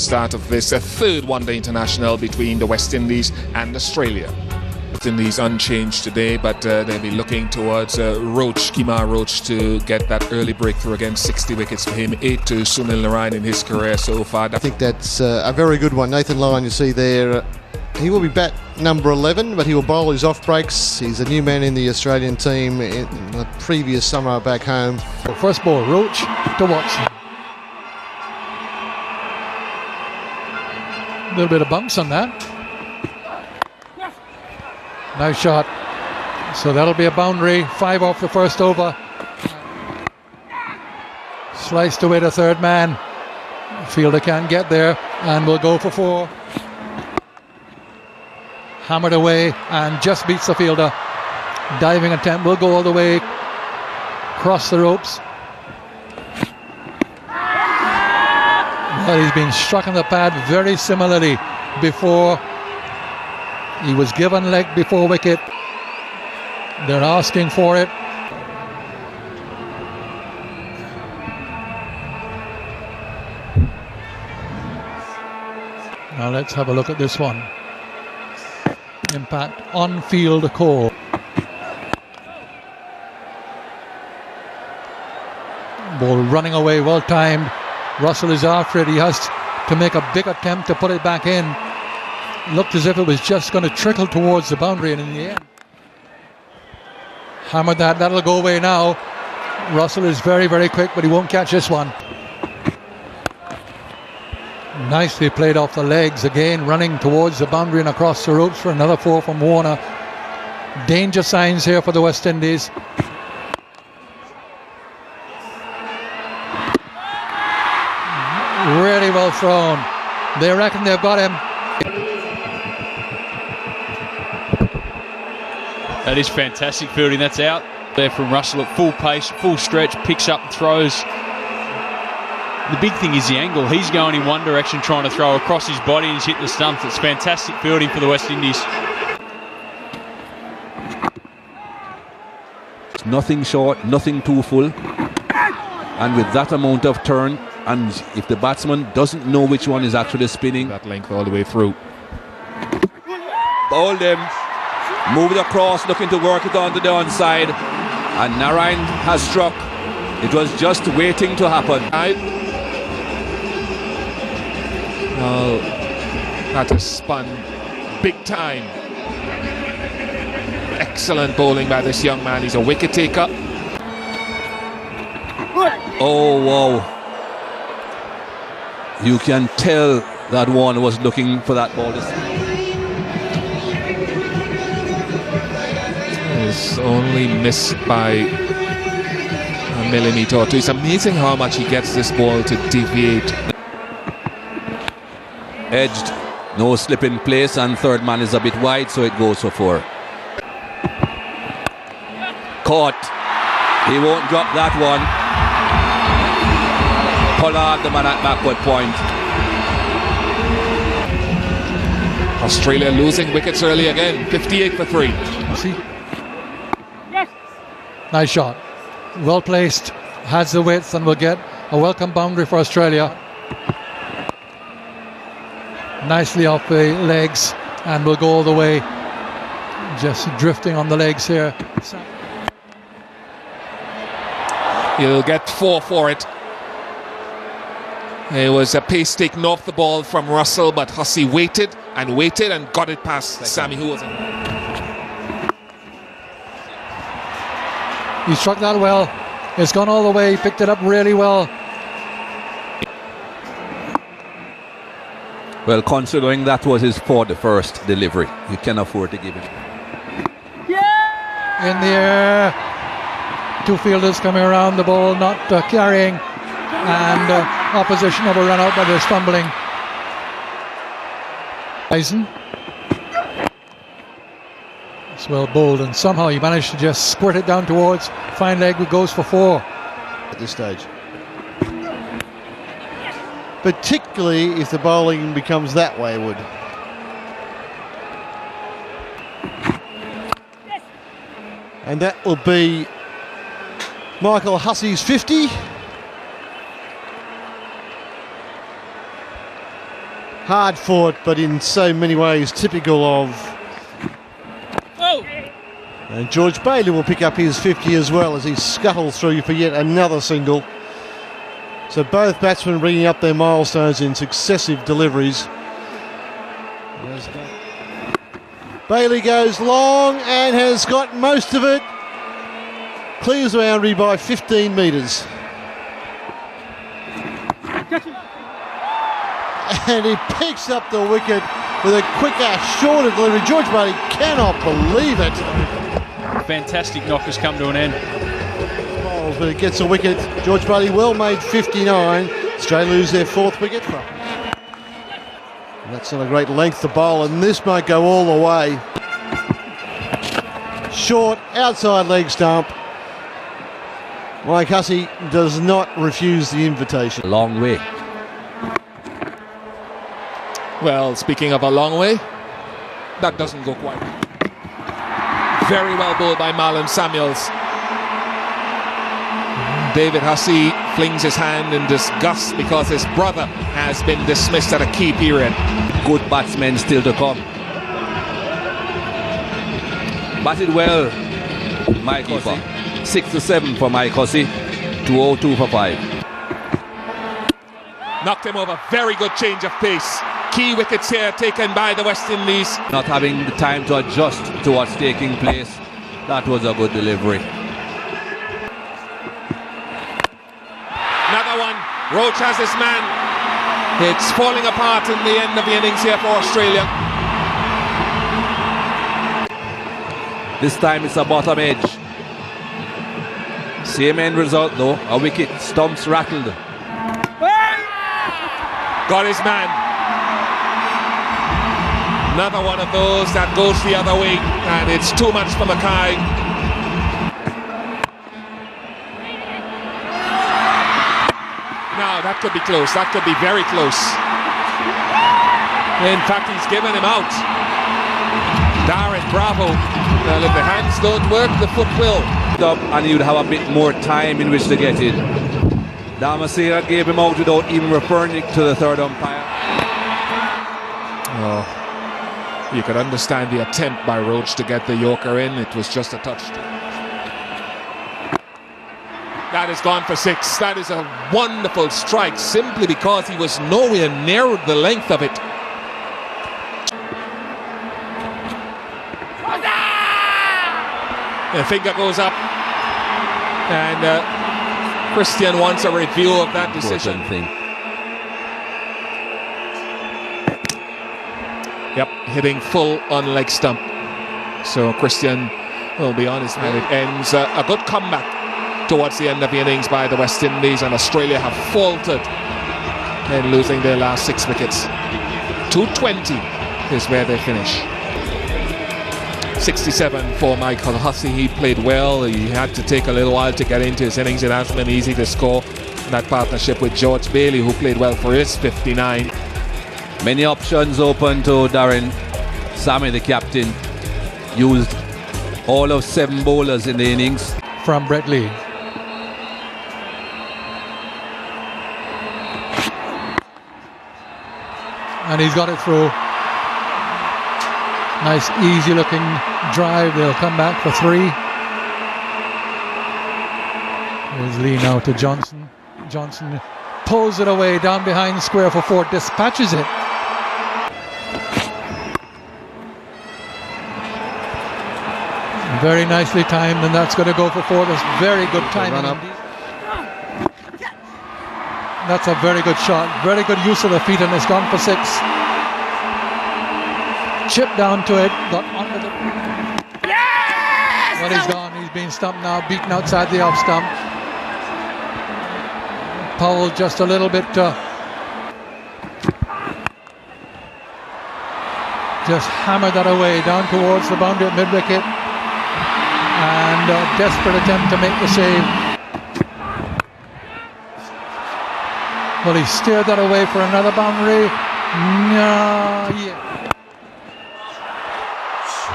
start of this third one-day international between the West Indies and Australia. West Indies unchanged today, but they'll be looking towards Kemar Roach to get that early breakthrough again. 60 wickets for him, 8 to Sunil Narayan in his career so far. I think that's a very good one. Nathan Lyon, you see there, he will be bat number 11, but he will bowl his off breaks. He's a new man in the Australian team in the previous summer back home. First ball, Roach to Watson. A little bit of bounce on that. Nice shot. So that'll be a boundary. 5 off the first over. Sliced away the third man. Fielder can't get there and will go for 4. Hammered away and just beats the fielder. Diving attempt will go all the way. Cross the ropes. Well, he's been struck on the pad very similarly before. He was given leg before wicket. They're asking for it. Now let's have a look at this one. Impact on field call. Ball running away, well timed. Russell is after it. He has to make a big attempt to put it back in. Looked as if it was just going to trickle towards the boundary, and in the end hammered that. That'll go away now. Russell is very, very quick, but he won't catch this one. Nicely played off the legs again, running towards the boundary and across the ropes for another 4 from Warner. Danger signs here for the West Indies. Really well thrown. They reckon they've got him. That is fantastic fielding. That's out there from Russell at full pace, full stretch, picks up and throws. The big thing is the angle. He's going in one direction, trying to throw across his body, and he's hit the stumps. It's fantastic fielding for the West Indies. Nothing short, nothing too full. And with that amount of turn, and if the batsman doesn't know which one is actually spinning, that length all the way through. Bowled him, move it across, looking to work it on the downside, and Narayan has struck. It was just waiting to happen. Now, that has spun big time. Excellent bowling by this young man. He's a wicket taker. Oh wow. You can tell that one was looking for that ball. It's only missed by a millimetre or two. It's amazing how much he gets this ball to deviate. Edged, no slip in place, and third man is a bit wide, so it goes for 4. Caught. He won't drop that one. Pollard, the man at backward point. Australia losing wickets early again. 58 for 3. See? Yes. Nice shot. Well placed. Has the width and will get a welcome boundary for Australia. Nicely off the legs and will go all the way. Just drifting on the legs here. He'll get 4 for it. It was a pace taken off the ball from Russell, but Husséy waited and got it past Sammy, who was in. He struck that well. It's gone all the way. He picked it up really well. Well, considering that was his 41st delivery, you can afford to give it. In the air. 2 fielders coming around the ball, not carrying, and opposition of a run out, but they're stumbling. Tyson. It's well bowled, and somehow he managed to just squirt it down towards fine leg, who goes for 4. At this stage. Particularly if the bowling becomes that wayward. And that will be Michael Hussey's 50. Hard fought, but in so many ways typical of. And George Bailey will pick up his 50 as well as he scuttles through for yet another single. So both batsmen bringing up their milestones in successive deliveries. Bailey goes long and has got most of it. Clears the boundary by 15 metres. And he picks up the wicket with a quicker, shorter delivery. George Bailey cannot believe it. Fantastic knock has come to an end. But it gets a wicket. George Bailey well made 59. Australia lose their 4th wicket. And that's not a great length to bowl, and this might go all the way. Short, outside leg stump. Mike Husséy does not refuse the invitation. Long way. Well, speaking of a long way, that doesn't go quite. Very well bowled by Marlon Samuels. David Husséy flings his hand in disgust because his brother has been dismissed at a key period. Good batsmen still to come. Batted well, Mike Husséy. 6-7 for Mike Husséy. 202 for 5. Knocked him over. Very good change of pace. Key wickets here taken by the West Indies. Not having the time to adjust to what's taking place. That was a good delivery. Another one. Roach has his man. It's falling apart in the end of the innings here for Australia. This time it's a bottom edge. Same end result though. A wicket, stumps rattled. Got his man. Another one of those that goes the other way, and it's too much for Mackay. Now that could be close. That could be very close. In fact, he's given him out. Darren, bravo. Well, if the hands don't work, the foot will. And he would have a bit more time in which to get it. Damasera gave him out without even referring to the third umpire. Oh, you could understand the attempt by Roach to get the Yorker in. It was just a touch. That is gone for 6. That is a wonderful strike simply because he was nowhere near the length of it. The finger goes up, and Christian wants a review of that decision. Yep, hitting full on leg stump. So Christian will be honest, and it ends a good comeback towards the end of the innings by the West Indies, and Australia have faltered in losing their last 6 wickets. 220 is where they finish. 67 for Michael Husséy. He played well. He had to take a little while to get into his innings. It hasn't been easy to score. That partnership with George Bailey, who played well for his 59. Many options open to Darren. Sammy, the captain, used all of 7 bowlers in the innings. From Brett Lee. And he's got it through. Nice easy looking drive. They'll come back for 3. Here's Lee now to Johnson. Johnson pulls it away down behind square for 4. Dispatches it. Very nicely timed, and that's going to go for 4. That's very good timing. That's a very good shot. Very good use of the feet, and it's gone for 6. Chip down to it, got under the... Yes! Well, he's gone. He's been stumped now, beaten outside the off stump. Powell just a little bit... just hammered that away down towards the boundary at mid-wicket. And a desperate attempt to make the save. Well, he steered that away for another boundary. No, yeah.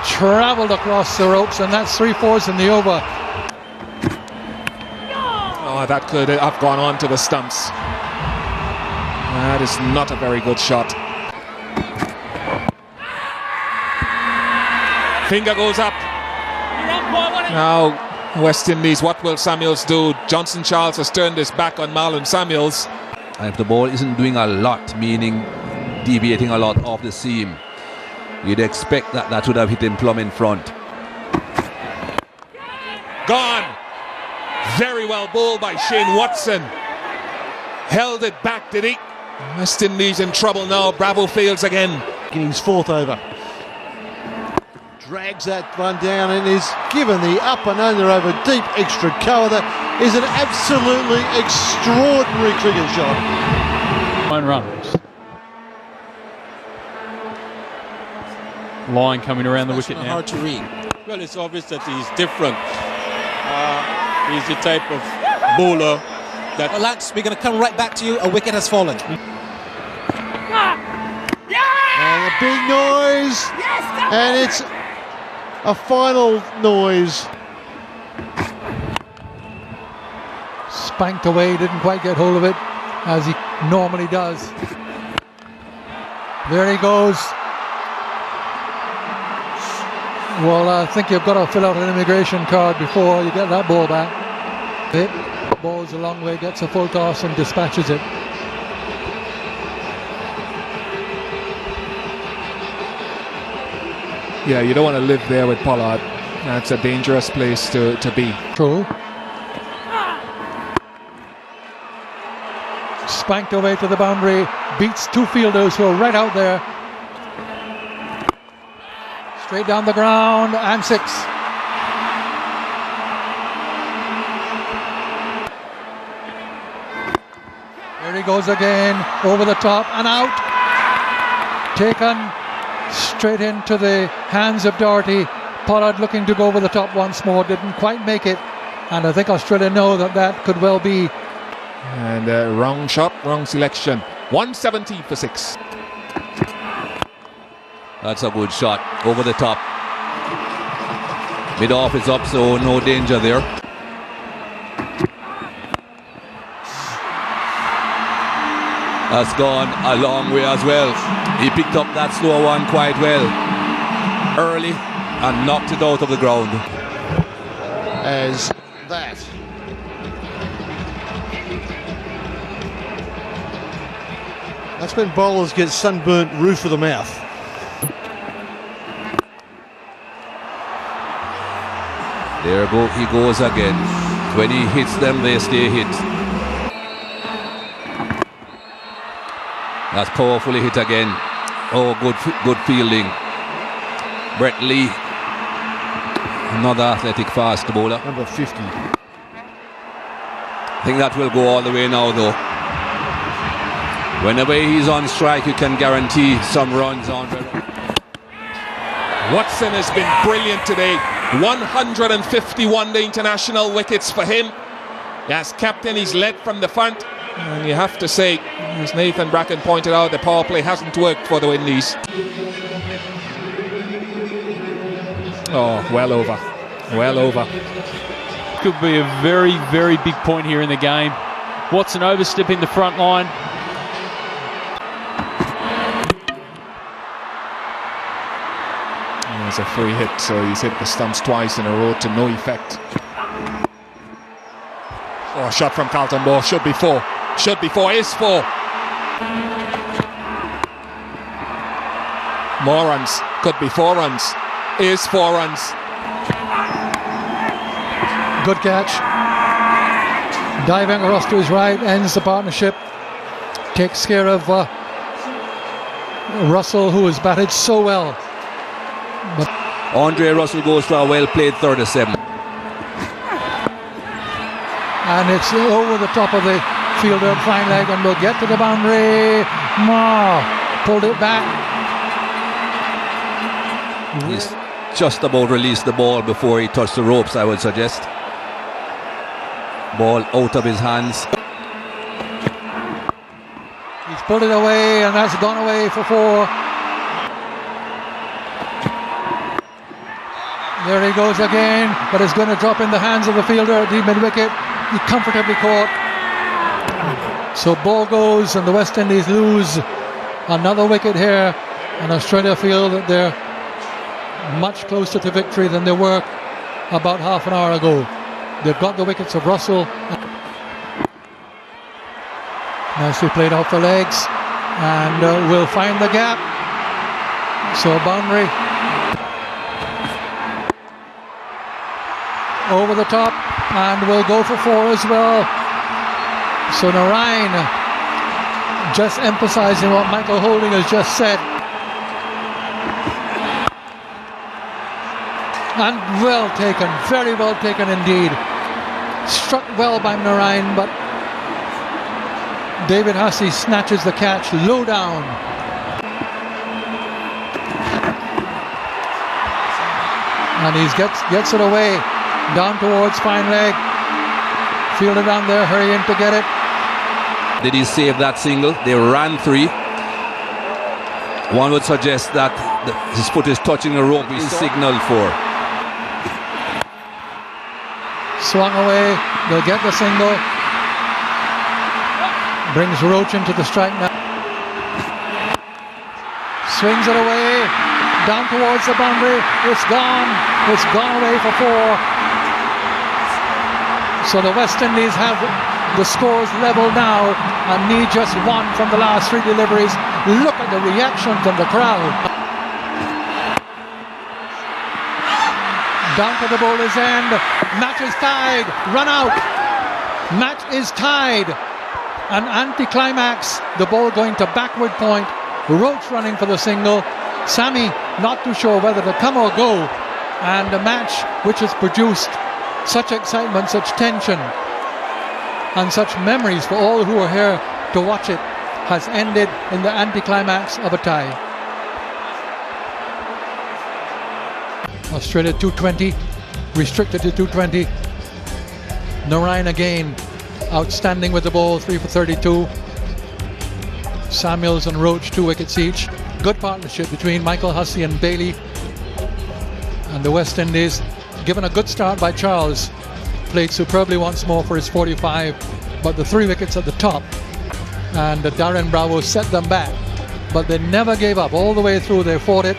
Travelled across the ropes, and that's 3/4 in the over. Oh, that could have gone on to the stumps. That is not a very good shot. Finger goes up. Now, West Indies, what will Samuels do? Johnson Charles has turned his back on Marlon Samuels. And if the ball isn't doing a lot, meaning deviating a lot off the seam, you'd expect that would have hit him plumb in front. Gone. Very well bowled by Shane Watson. Held it back, did he? West Indies in trouble now. Bravo fails again. In his fourth over. Drags that one down and is given the up and under over deep extra cover. That is an absolutely extraordinary cricket shot. 9 runs. Line coming around the wicket now. Hard to read. Well, it's obvious that he's different. He's the type of bowler that... Well, Lance, we're going to come right back to you. A wicket has fallen. And a big noise. And it's a final noise. Spanked away, didn't quite get hold of it as he normally does. There he goes. Well, I think you've got to fill out an immigration card before you get that ball back. It bowls a long way, gets a full toss and dispatches it. Yeah, you don't want to live there with Pollard. That's a dangerous place to be. True. Spanked away to the boundary, beats 2 fielders who are right out there. Straight down the ground and 6. There he goes again, over the top and out. Taken straight into the hands of Doherty. Pollard looking to go over the top once more, didn't quite make it. And I think Australia know that could well be. And wrong shot, wrong selection. 170 for 6. That's a good shot, over the top. Mid-off is up, so no danger there. That's gone a long way as well. He picked up that slow one quite well early and knocked it out of the ground. As that. That's when bowlers get sunburnt roof of the mouth. There he goes again. When he hits them, they stay hit. That's powerfully hit again. Oh, good fielding. Brett Lee, another athletic fast bowler. Number 50. I think that will go all the way now, though. Whenever he's on strike, you can guarantee some runs on. Watson has been brilliant today. 151 the international wickets for him. As captain, he's led from the front. And you have to say, as Nathan Bracken pointed out, the power play hasn't worked for the Windies. Oh, well over. Well over. Could be a very, very big point here in the game. Watson overstepping the front line. There's a free hit, so he's hit the stumps twice in a row to no effect. Oh, shot from Carlton Baugh. Should be 4. Should be 4. Is 4. More runs. Could be 4 runs. Is 4 runs. Good catch. Diving across to his right, ends the partnership. Takes care of Russell, who has batted so well. But Andre Russell goes for a well-played 37. and it's over the top of the fielder, fine leg, and will get to the boundary. Pulled it back. He's just about released the ball before he touched the ropes, I would suggest. Ball out of his hands. He's pulled it away, and that's gone away for 4. There he goes again, but it's going to drop in the hands of the fielder at the mid-wicket. He comfortably caught. So ball goes, and the West Indies lose another wicket here, and Australia feel that they're much closer to victory than they were about half an hour ago. They've got the wickets of Russell. Nicely played off the legs, and will find the gap. So a boundary over the top, and will go for 4 as well. So Narayan just emphasizing what Michael Holding has just said. And well taken, very well taken indeed. Struck well by Narayan, but David Husséy snatches the catch low down. And he gets it away, down towards fine leg. Fielded down there, hurrying to get it. Did he save that single? They ran 3. One would suggest that his foot is touching the rope. He's signaled for. Swung away, they'll get the single. Brings Roach into the strike now. Swings it away, down towards the boundary. It's gone away for 4. So the West Indies have the scores level now and need just 1 from the last 3 deliveries. Look at the reaction from the crowd. Down to the bowler's end. Match is tied. Run out. Match is tied. An anti-climax. The ball going to backward point. Roach running for the single. Sammy not too sure whether to come or go. And a match which has produced such excitement, such tension, and such memories for all who are here to watch it, has ended in the anticlimax of a tie. Australia 220, restricted to 220. Narayan again, outstanding with the ball, 3 for 32. Samuels and Roach, 2 wickets each. Good partnership between Michael Husséy and Bailey. And the West Indies, given a good start by Charles, played superbly once more for his 45, but the 3 wickets at the top, and Darren Bravo set them back, but they never gave up. All the way through they fought it,